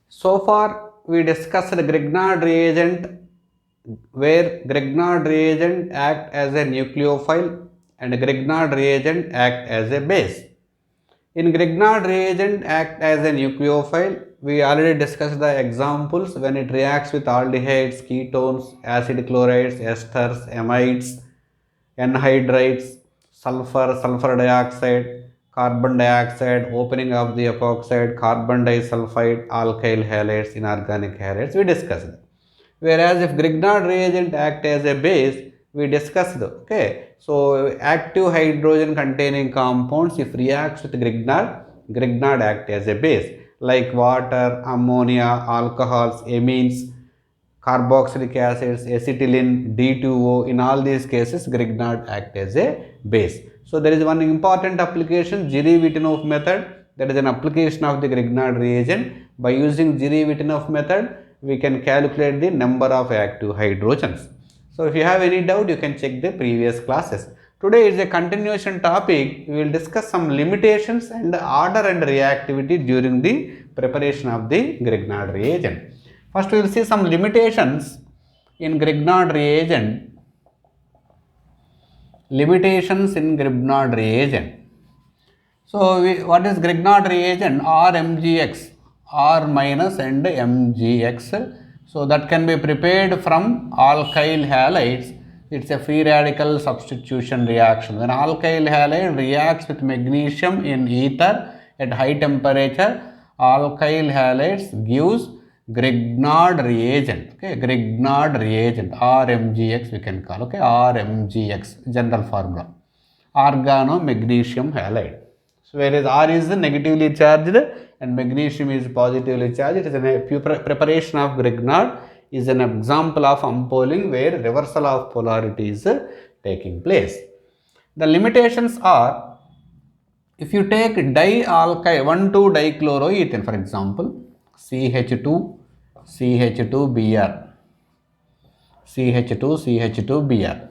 So far we discussed the Grignard reagent, where Grignard reagent act as a nucleophile and Grignard reagent act as a base. In Grignard reagent act as a nucleophile, we already discussed the examples when it reacts with aldehydes, ketones, acid chlorides, esters, amides, anhydrides, sulfur, sulfur dioxide, carbon dioxide, opening of the epoxide, carbon disulfide, alkyl halides, inorganic halides, we discussed. Whereas if Grignard reagent act as a base, we discussed, okay. So active hydrogen containing compounds, if reacts with Grignard act as a base, like water, ammonia, alcohols, amines, carboxylic acids, acetylene, D2O, in all these cases Grignard act as a base. So there is one important application, Jiry-Wittenoff method, that is an application of the Grignard reagent. By using Jiry-Wittenoff method, we can calculate the number of active hydrogens. So if you have any doubt, you can check the previous classes. Today is a continuation topic. We will discuss some limitations and order and reactivity during the preparation of the Grignard reagent. First we will see some limitations in Grignard reagent. Limitations in Grignard reagent. So what is Grignard reagent? RMGX, R minus and MGX. So that can be prepared from alkyl halides. It's a free radical substitution reaction. When alkyl halide reacts with magnesium in ether at high temperature, alkyl halides gives Grignard reagent, okay, Grignard reagent, RMGX we can call, okay, RMGX, general formula, organomagnesium halide. So whereas R is negatively charged and magnesium is positively charged, it is a preparation of Grignard is an example of unpolling where reversal of polarity is taking place. The limitations are, if you take dialkyl 1,2-dichloroethane, for example, CH2, CH2Br, CH2Br.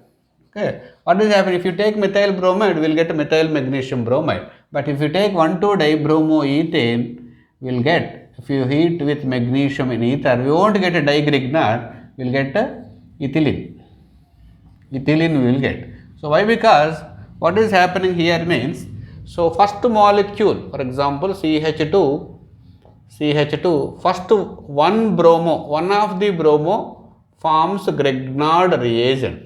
Okay. What is happening? If you take methyl bromide, we will get methyl magnesium bromide. But if you take 1,2-dibromoethane, we will get, if you heat with magnesium in ether, we won't get a digrignard, we will get a ethylene. Ethylene we will get. So why? Because what is happening here means, so first molecule, for example, CH2, first one of the bromo forms Grignard reagent,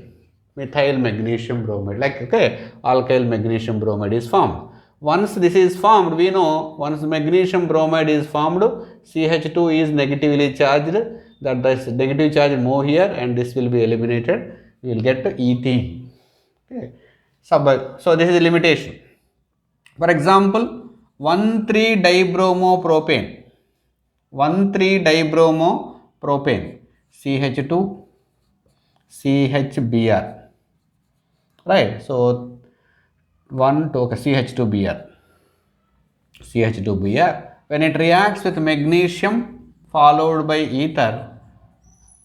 methyl magnesium bromide, like, okay, alkyl magnesium bromide is formed. Once this is formed, we know once magnesium bromide is formed, CH2 is negatively charged, that this negative charge move here and this will be eliminated, we will get ethene. Okay. So this is a limitation. For example, 1,3-dibromopropane, 1,3-dibromopropane, CH2, CHBr, right? So 1,2 CH2Br, when it reacts with magnesium followed by ether,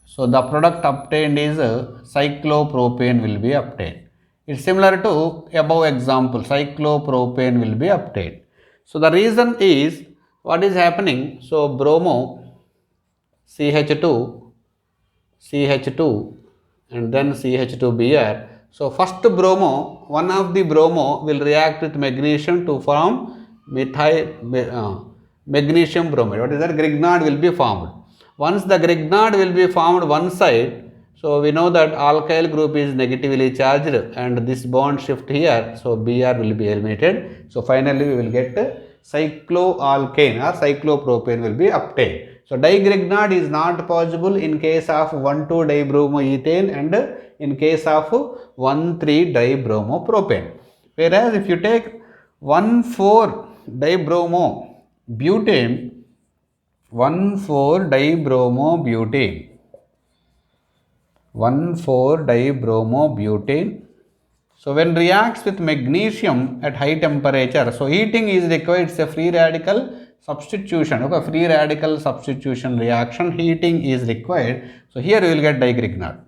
so the product obtained is cyclopropane will be obtained. It's similar to above example, cyclopropane will be obtained. So the reason is, what is happening? So bromo, CH2, and then CH2Br. So first bromo, one of the bromo will react with magnesium to form magnesium bromide. What is that? Grignard will be formed. Once the Grignard will be formed one side, so we know that alkyl group is negatively charged and this bond shift here, so Br will be eliminated. So finally we will get cycloalkane or cyclopropane will be obtained. So digrignard is not possible in case of 1,2-dibromoethane and in case of 1,3-dibromopropane. Whereas if you take 1,4-dibromobutane, 1,4-dibromobutane, so when reacts with magnesium at high temperature, so heating is required, it's a free radical substitution, okay, free radical substitution reaction, heating is required. So here we will get digrignard.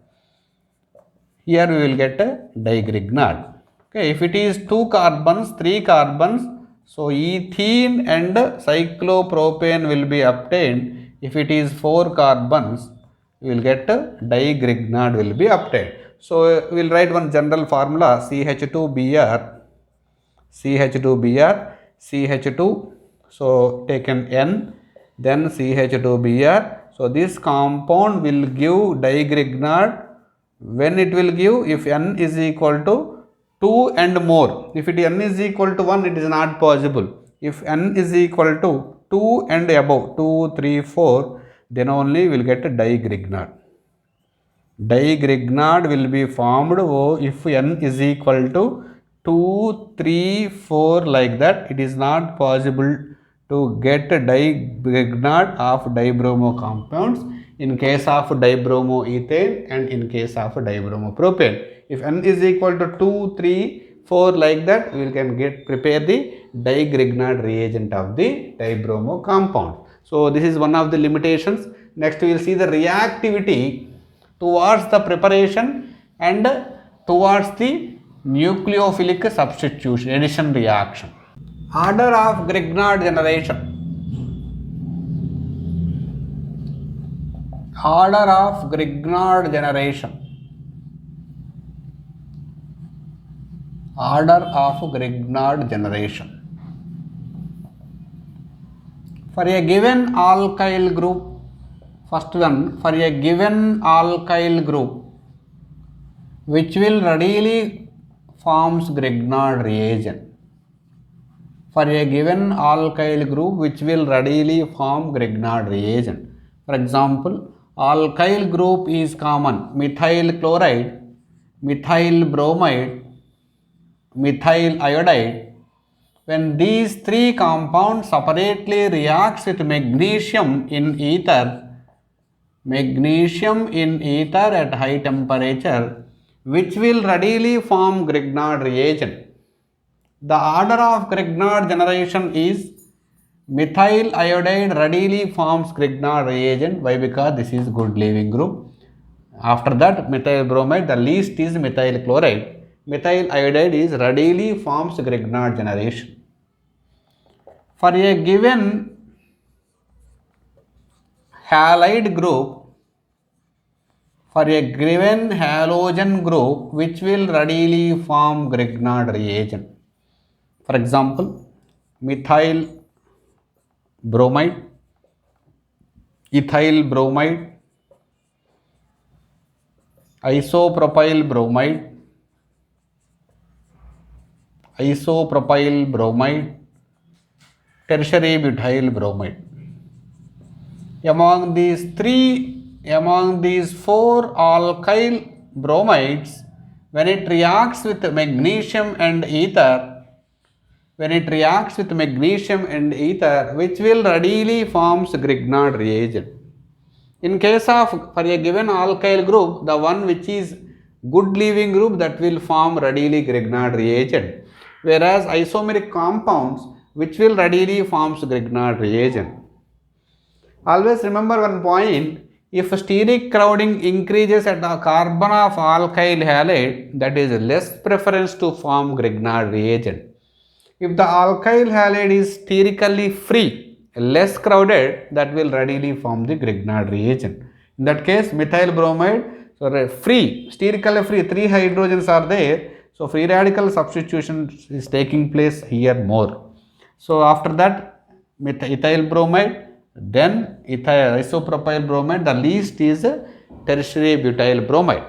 Here we will get a digrignard. Okay, if it is 2 carbons, 3 carbons, so ethene and cyclopropane will be obtained. If it is 4 carbons, you will get di-Grignard will be obtained. So we will write one general formula, CH2Br, CH2Br, CH2, so taken N, then CH2Br. So this compound will give di-Grignard when it will give if N is equal to 2 and more. If N is equal to 1, it is not possible. If N is equal to 2 and above, 2, 3, 4, then only we will get di-Grignard. Di-Grignard will be formed if N is equal to 2, 3, 4 like that. It is not possible to get di-Grignard of dibromo compounds in case of dibromoethane and in case of dibromopropane. If N is equal to 2, 3, 4 like that, we can prepare the di-Grignard reagent of the dibromo compound. So this is one of the limitations. Next we will see the reactivity towards the preparation and towards the nucleophilic substitution, addition reaction. Order of Grignard generation. Order of Grignard generation. Order of Grignard generation. For a given alkyl group, first one, for a given alkyl group which will readily forms Grignard reagent. For a given alkyl group which will readily form Grignard reagent. For example, alkyl group is common: methyl chloride, methyl bromide, methyl iodide. When these three compounds separately reacts with magnesium in ether at high temperature, which will readily form Grignard reagent. The order of Grignard generation is methyl iodide readily forms Grignard reagent. Why? Because this is good leaving group. After that, methyl bromide, the least is methyl chloride. Methyl iodide is readily forms Grignard generation. For a given halide group, for a given halogen group which will readily form Grignard reagent. For example, methyl bromide, ethyl bromide, isopropyl bromide, tertiary butyl bromide. Among these four alkyl bromides, when it reacts with magnesium and ether, which will readily forms Grignard reagent. In case of, for a given alkyl group, the one which is good leaving group, that will form readily Grignard reagent. Whereas isomeric compounds which will readily forms Grignard reagent. Always remember one point: if steric crowding increases at the carbon of alkyl halide, that is less preference to form Grignard reagent. If the alkyl halide is sterically free, less crowded, that will readily form the Grignard reagent. In that case, methyl bromide, so free, sterically free, 3 hydrogens are there, so free radical substitution is taking place here more. So after that, ethyl bromide, then isopropyl bromide, the least is tertiary butyl bromide.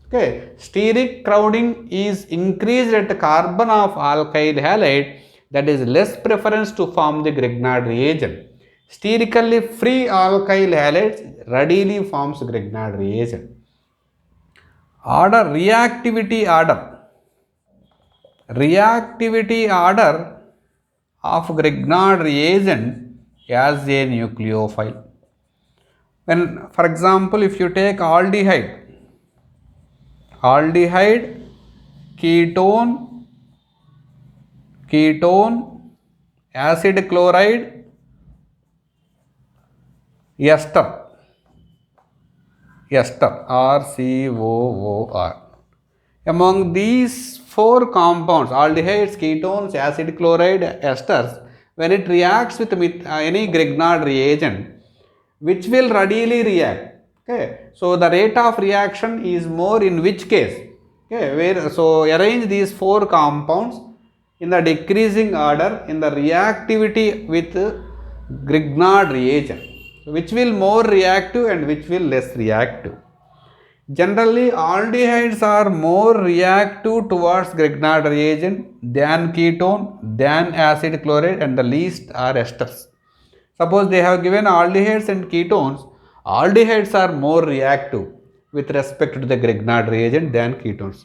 Okay, steric crowding is increased at carbon of alkyl halide, that is less preference to form the Grignard reagent. Sterically free alkyl halides readily forms Grignard reagent. Order, reactivity order of Grignard reagent as a nucleophile. When, for example, if you take aldehyde, ketone, acid chloride, ester, RCOOR. Among these four compounds, aldehydes, ketones, acid chloride, esters, when it reacts with any Grignard reagent, which will readily react. Okay, so the rate of reaction is more in which case? Okay, where, so arrange these four compounds in the decreasing order in the reactivity with Grignard reagent. So which will more reactive and which will less reactive? Generally, aldehydes are more reactive towards Grignard reagent than ketone, than acid chloride, and the least are esters. Suppose they have given aldehydes and ketones, aldehydes are more reactive with respect to the Grignard reagent than ketones.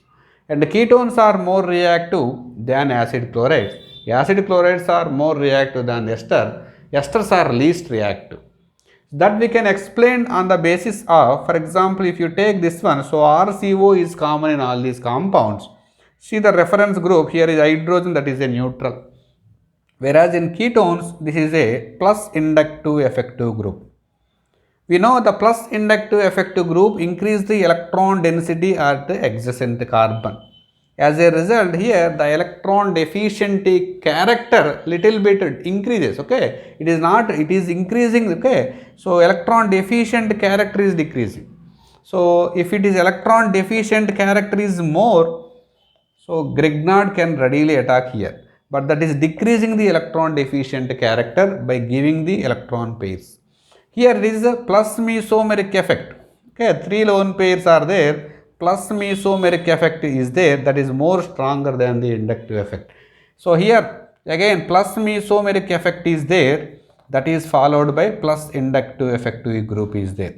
And the ketones are more reactive than acid chlorides. Acid chlorides are more reactive than ester. Esters are least reactive. That we can explain on the basis of, for example, if you take this one, so RCO is common in all these compounds. See the reference group, here is hydrogen, that is a neutral. Whereas in ketones, this is a plus inductive effective group. We know the plus inductive effective group increase the electron density at the adjacent carbon. As a result, here the electron deficiency character little bit increases. Okay, it is not, it is increasing. Okay, so electron deficient character is decreasing. So if it is electron deficient character is more, so Grignard can readily attack here, but that is decreasing the electron deficient character by giving the electron pairs. Here there is a plus mesomeric effect. Okay, 3 lone pairs are there, plus mesomeric effect is there, that is more stronger than the inductive effect. So here again plus mesomeric effect is there, that is followed by plus inductive effective group is there.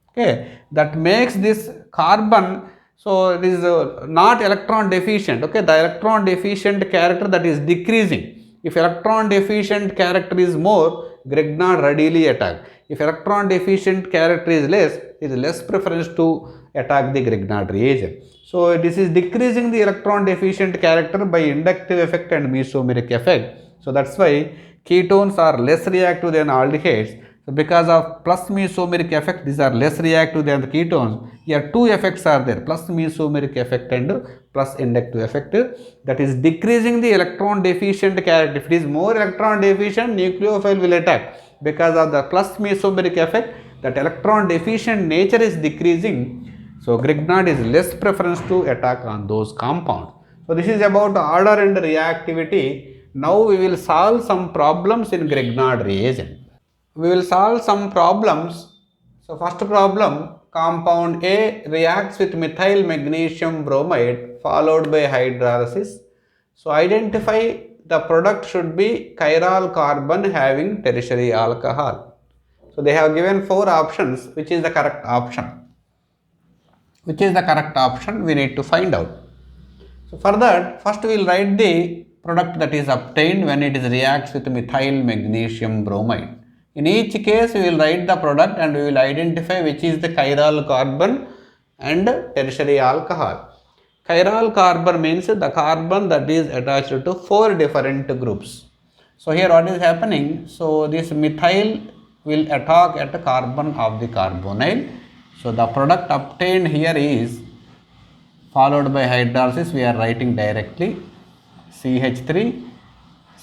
Okay, that makes this carbon, so it is not electron deficient. Okay, the electron deficient character that is decreasing. If electron deficient character is more, Grignard readily attack. If electron deficient character is less, it is less preference to attack the Grignard reagent. So this is decreasing the electron deficient character by inductive effect and mesomeric effect. So that's why ketones are less reactive than aldehydes. So because of plus mesomeric effect, these are less reactive than the ketones. Here two effects are there, plus mesomeric effect and plus inductive effect, that is decreasing the electron deficient character. If it is more electron deficient, nucleophile will attack. Because of the plus mesomeric effect, that electron deficient nature is decreasing. So Grignard is less preference to attack on those compounds. So this is about order and reactivity. Now we will solve some problems in Grignard reagent. We will solve some problems. So first problem, compound A reacts with methyl magnesium bromide followed by hydrolysis. So identify the product should be chiral carbon having tertiary alcohol. So they have given 4 options, which is the correct option. Which is the correct option we need to find out. So for that, first we will write the product that is obtained when it is reacts with methyl magnesium bromide. In each case, we will write the product and we will identify which is the chiral carbon and tertiary alcohol. Chiral carbon means the carbon that is attached to 4 different groups. So here what is happening? So this methyl will attack at the carbon of the carbonyl. So the product obtained here is followed by hydrolysis. We are writing directly CH3,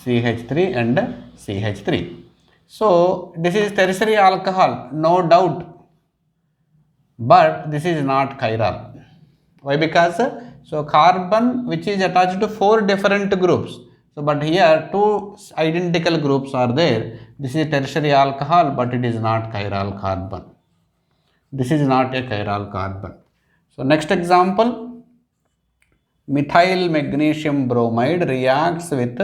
CH3 and CH3. So this is tertiary alcohol, no doubt, but this is not chiral. Why? Because so carbon which is attached to 4 different groups. So but here 2 identical groups are there. This is tertiary alcohol, but it is not chiral carbon. This is not a chiral carbon. So next example, methyl magnesium bromide reacts with,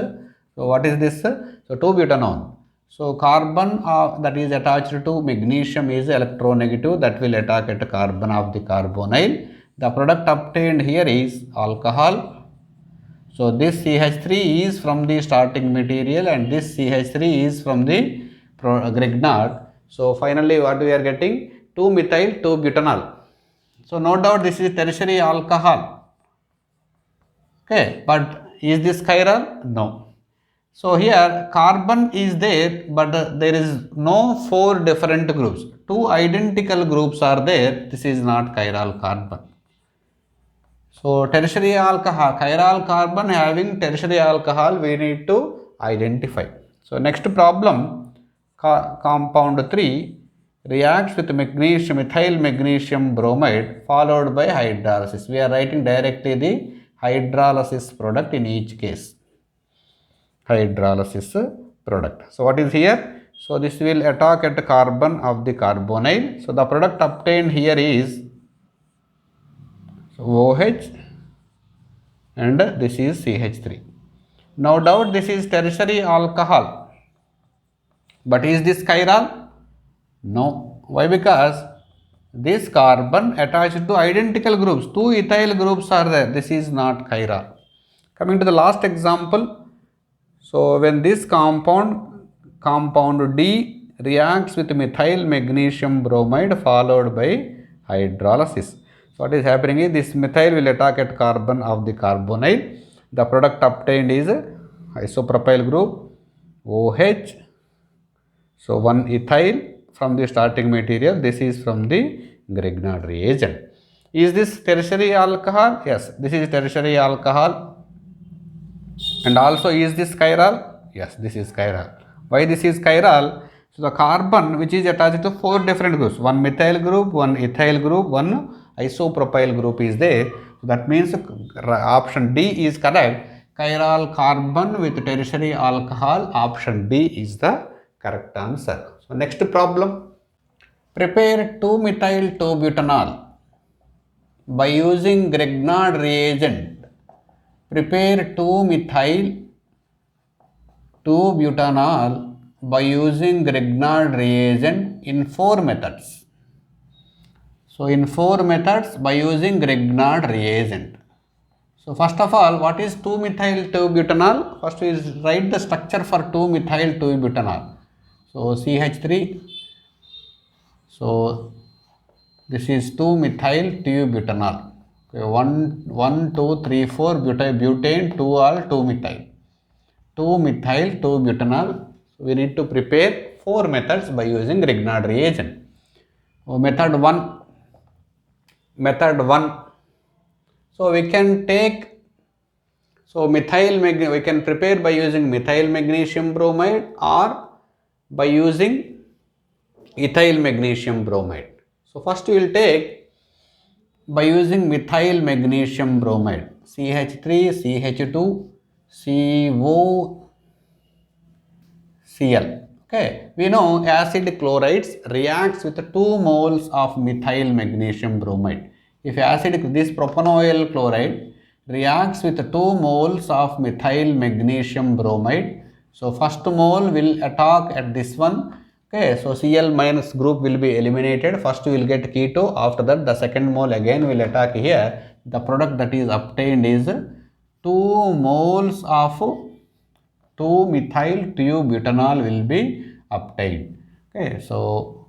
so what is this? So 2-butanone. So carbon that is attached to magnesium is electronegative, that will attack at carbon of the carbonyl. The product obtained here is alcohol. So this CH3 is from the starting material and this CH3 is from the Grignard. So finally what we are getting? 2-methyl 2-butanol. So no doubt this is tertiary alcohol. Okay, but is this chiral? No. So here carbon is there, but there is no 4 different groups. 2 identical groups are there. This is not chiral carbon. So tertiary alcohol, chiral carbon having tertiary alcohol, we need to identify. So next problem, compound 3 reacts with magnesium, methyl magnesium bromide followed by hydrolysis. We are writing directly the hydrolysis product in each case. Hydrolysis product. So what is here? So this will attack at the carbon of the carbonyl. So the product obtained here is OH and this is CH3. No doubt this is tertiary alcohol. But is this chiral? No. Why? Because this carbon attached to identical groups. Two ethyl groups are there. This is not chiral. Coming to the last example. So when this compound D reacts with methyl magnesium bromide followed by hydrolysis. So what is happening is this methyl will attack at carbon of the carbonyl. The product obtained is isopropyl group OH. So one ethyl from the starting material. This is from the Grignard reagent. Is this tertiary alcohol? Yes, this is tertiary alcohol. And also is this chiral? Yes, this is chiral. Why this is chiral? So the carbon which is attached to four different groups, one methyl group, one ethyl group, one isopropyl group is there. So that means option D is correct. Chiral carbon with tertiary alcohol, option D is the correct answer. So next problem. Prepare 2-methyl-2-butanol by using Grignard reagent. Prepare 2-methyl-2-butanol by using Grignard reagent in 4 methods. So in 4 methods by using Grignard reagent. So first of all, what is 2-methyl-2-butanol? First we write the structure for 2-methyl-2-butanol. So CH3. So this is 2-methyl-2-butanol. Okay, 1, 2, 3, 4 butane, 2 all 2-methyl. 2-methyl-2-butanol. So we need to prepare 4 methods by using Grignard reagent. So method 1. So we can take, we can prepare by using methyl magnesium bromide or by using ethyl magnesium bromide. So first we will take by using methyl magnesium bromide, CH3, CH2, COCl. Okay, we know acid chlorides reacts with 2 moles of methyl magnesium bromide. If this propanoyl chloride reacts with 2 moles of methyl magnesium bromide, so first mole will attack at this one. Okay, so Cl minus group will be eliminated. First we will get keto. After that the second mole again will attack here. The product that is obtained is 2 moles of 2-methyl-2-butanol will be obtained. Okay, so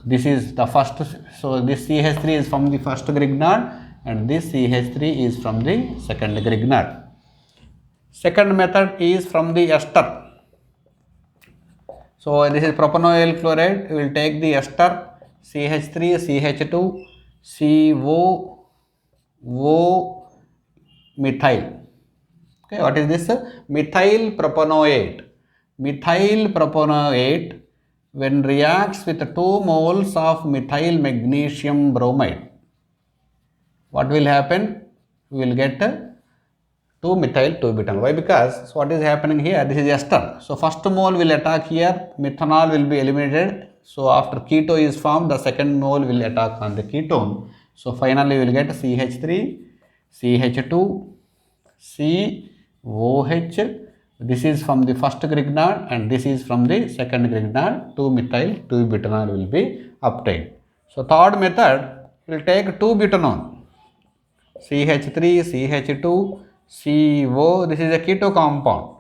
this is the first. So this CH3 is from the first Grignard and this CH3 is from the second Grignard. Second method is from the ester. So this is propanoyl chloride. We will take the ester CH3, CH2, CO methyl. Okay, what is this? Methyl propanoate. Methyl propanoate when reacts with 2 moles of methyl magnesium bromide. What will happen? We will get 2-methyl-2-butanol. Why? Because what is happening here? This is ester. So first mole will attack here. Methanol will be eliminated. So after keto is formed, the second mole will attack on the ketone. So finally we will get CH3, CH2, COH. This is from the first Grignard and this is from the second Grignard. 2-methyl-2-butanol will be obtained. So third method will take 2-butanol. CH3, CH2, CO. This is a keto compound.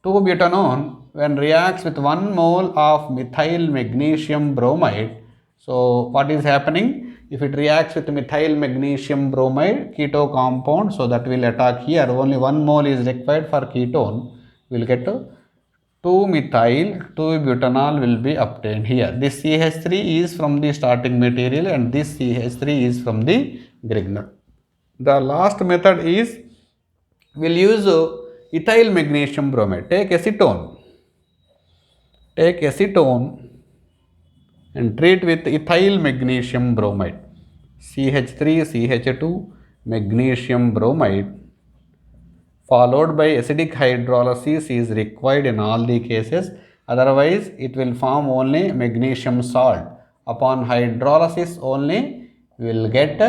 2-butanol when reacts with 1 mole of methyl magnesium bromide. So what is happening? If it reacts with methyl magnesium bromide, keto compound, so that will attack here. Only 1 mole is required for ketone. We will get 2-methyl-2-butanol will be obtained here. This CH3 is from the starting material and this CH3 is from the Grignard. The last method is we will use ethyl magnesium bromide. Take acetone. and treat with ethyl magnesium bromide. CH3CH2 magnesium bromide followed by acidic hydrolysis is required in all the cases, otherwise it will form only magnesium salt. Upon hydrolysis only we will get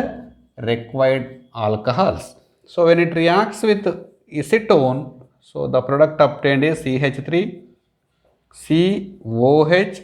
required alcohols. So when it reacts with acetone, so the product obtained is CH3 COH.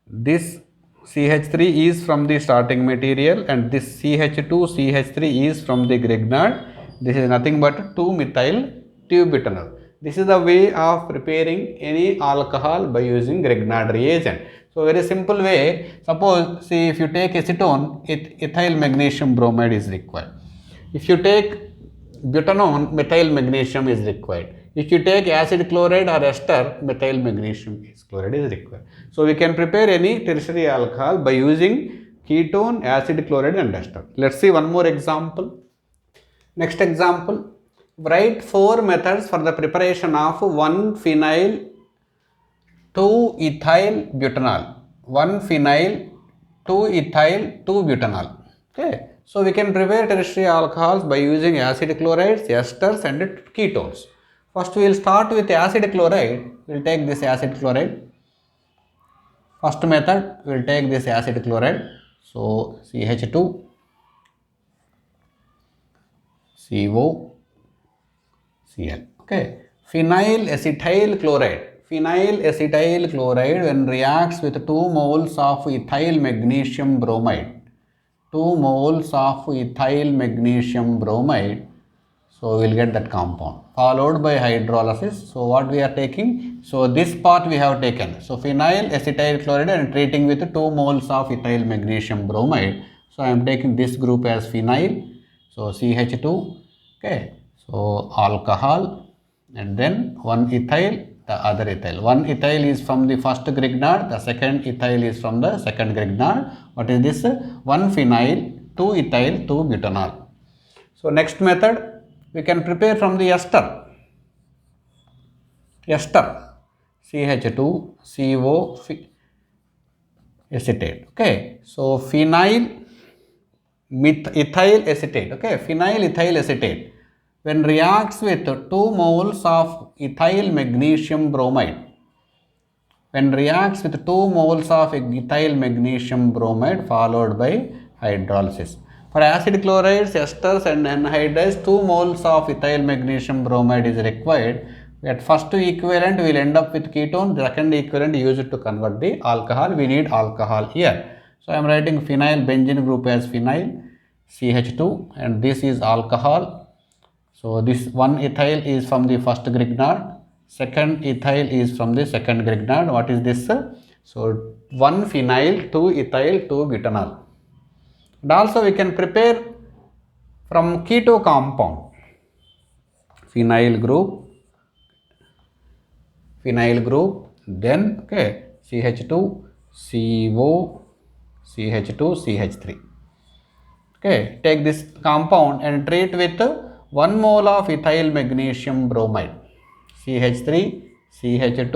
This CH3 is from the starting material and this CH2 CH3 is from the Grignard. This is nothing but 2-methyl butanol. This is the way of preparing any alcohol by using Grignard reagent. So very simple way, suppose see if you take acetone, ethyl magnesium bromide is required. If you take butanone, methyl magnesium is required. If you take acid chloride or ester, methyl magnesium chloride is required. So we can prepare any tertiary alcohol by using ketone, acid chloride and ester. Let's see one more example. Next example, write 4 methods for the preparation of 1-phenyl 2-ethyl butanol. 1-phenyl 2-ethyl 2-butanol. Okay. So we can prepare tertiary alcohols by using acid chlorides, esters and ketones. First we will start with acid chloride. We will take this acid chloride. First method we will take this acid chloride. So CH2 CO Cl. Okay. Phenyl acetyl chloride. Phenyl acetyl chloride when reacts with 2 moles of ethyl magnesium bromide. 2 moles of ethyl magnesium bromide. So we will get that compound followed by hydrolysis. So what we are taking? So this part we have taken. So phenyl acetyl chloride and treating with 2 moles of ethyl magnesium bromide. So I am taking this group as phenyl. So CH2. Okay. So alcohol and then 1 ethyl, the other ethyl. 1 ethyl is from the first Grignard, the second ethyl is from the second Grignard. What is this? 1 phenyl, 2 ethyl, 2 butanol. So next method we can prepare from the ester. Ester CH2 CO acetate. Okay. So phenyl ethyl acetate. Okay. Phenyl ethyl acetate when reacts with 2 moles of ethyl magnesium bromide. When reacts with 2 moles of ethyl magnesium bromide followed by hydrolysis. For acid chlorides, esters and anhydrides, 2 moles of ethyl magnesium bromide is required. At first equivalent we will end up with ketone, the second equivalent use it to convert the alcohol. We need alcohol here. So I am writing phenyl benzene group as phenyl CH2 and this is alcohol. So this 1 ethyl is from the first Grignard, second ethyl is from the second Grignard. What is this? So 1 phenyl 2 ethyl 2 butanol. And also we can prepare from keto compound. Phenyl group, then okay, CH2, CO, CH2, CH3. Okay, take this compound and treat with 1 mole of ethyl magnesium bromide. CH3, CH2,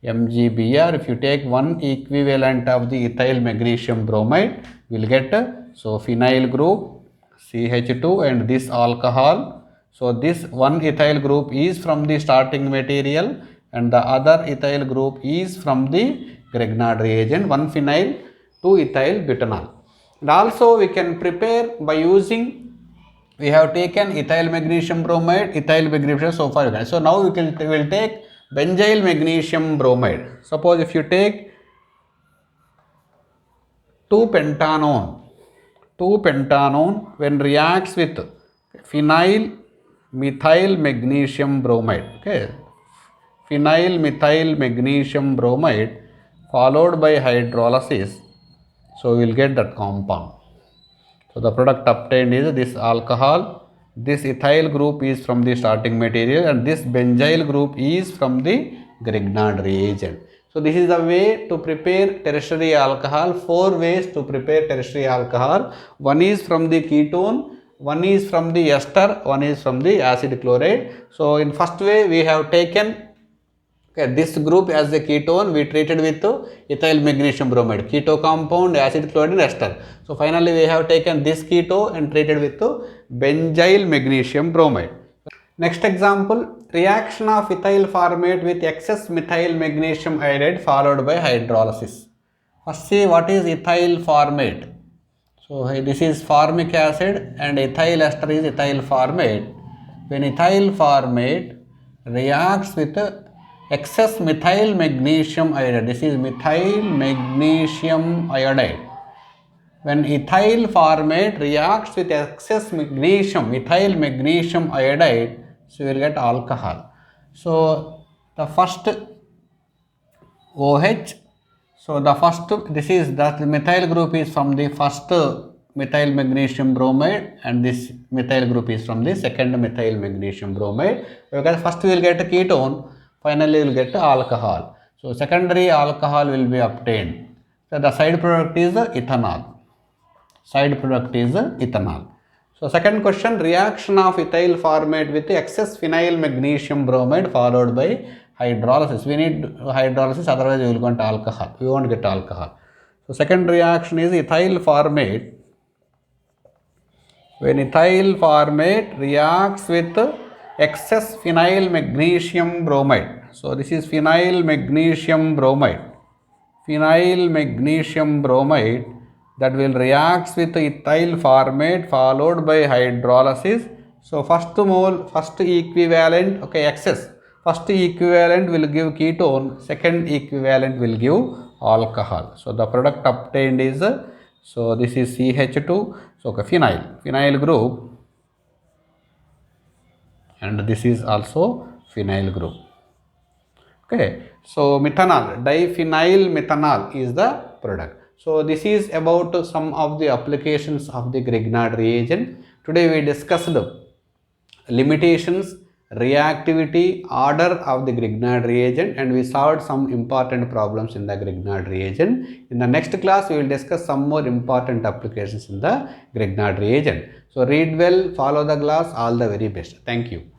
MgBr. If you take 1 equivalent of the ethyl magnesium bromide, we will get so phenyl group, CH2 and this alcohol. So this 1 ethyl group is from the starting material and the other ethyl group is from the Grignard reagent, 1 phenyl 2 ethyl butanol. And also we can prepare by using, we have taken ethyl magnesium bromide, ethyl magnesium so far. So now we will take benzyl magnesium bromide. Suppose if you take 2-pentanone when reacts with phenyl methyl magnesium bromide. Okay, phenyl methyl magnesium bromide followed by hydrolysis. So we will get that compound. So the product obtained is this alcohol. This ethyl group is from the starting material and this benzyl group is from the Grignard reagent. So this is the way to prepare tertiary alcohol. 4 ways to prepare tertiary alcohol. One is from the ketone, one is from the ester, one is from the acid chloride. So in first way we have taken Okay, this group as a ketone we treated with ethyl magnesium bromide, keto compound, acid chlorine ester. So finally we have taken this keto and treated with benzyl magnesium bromide. Next example, reaction of ethyl formate with excess methyl magnesium iodide followed by hydrolysis. First see what is ethyl formate. So this is formic acid and ethyl ester is ethyl formate. When ethyl formate reacts with excess methyl magnesium iodide, this is methyl magnesium iodide. When ethyl formate reacts with excess magnesium, methyl magnesium iodide, so you will get alcohol. So the first OH, so the first, this is the methyl group is from the first methyl magnesium bromide and this methyl group is from the second methyl magnesium bromide. Because first we will get a ketone, finally we will get alcohol. So secondary alcohol will be obtained. So the side product is ethanol. Side product is ethanol. So second question, reaction of ethyl formate with excess phenyl magnesium bromide followed by hydrolysis. We need hydrolysis, otherwise we will get alcohol. We won't get alcohol. So second reaction is ethyl formate. When ethyl formate reacts with excess phenyl magnesium bromide. So this is phenyl magnesium bromide. Phenyl magnesium bromide that will react with ethyl formate followed by hydrolysis. So first mole, first equivalent, okay, excess. First equivalent will give ketone, second equivalent will give alcohol. So the product obtained is, so this is CH2, so okay, phenyl group, and this is also phenyl group. Okay, so methanol, diphenyl methanol is the product. So this is about some of the applications of the Grignard reagent. Today we discussed limitations, reactivity, order of the Grignard reagent, and we solved some important problems in the Grignard reagent. In the next class we will discuss some more important applications in the Grignard reagent. So read well, follow the class, all the very best. Thank you.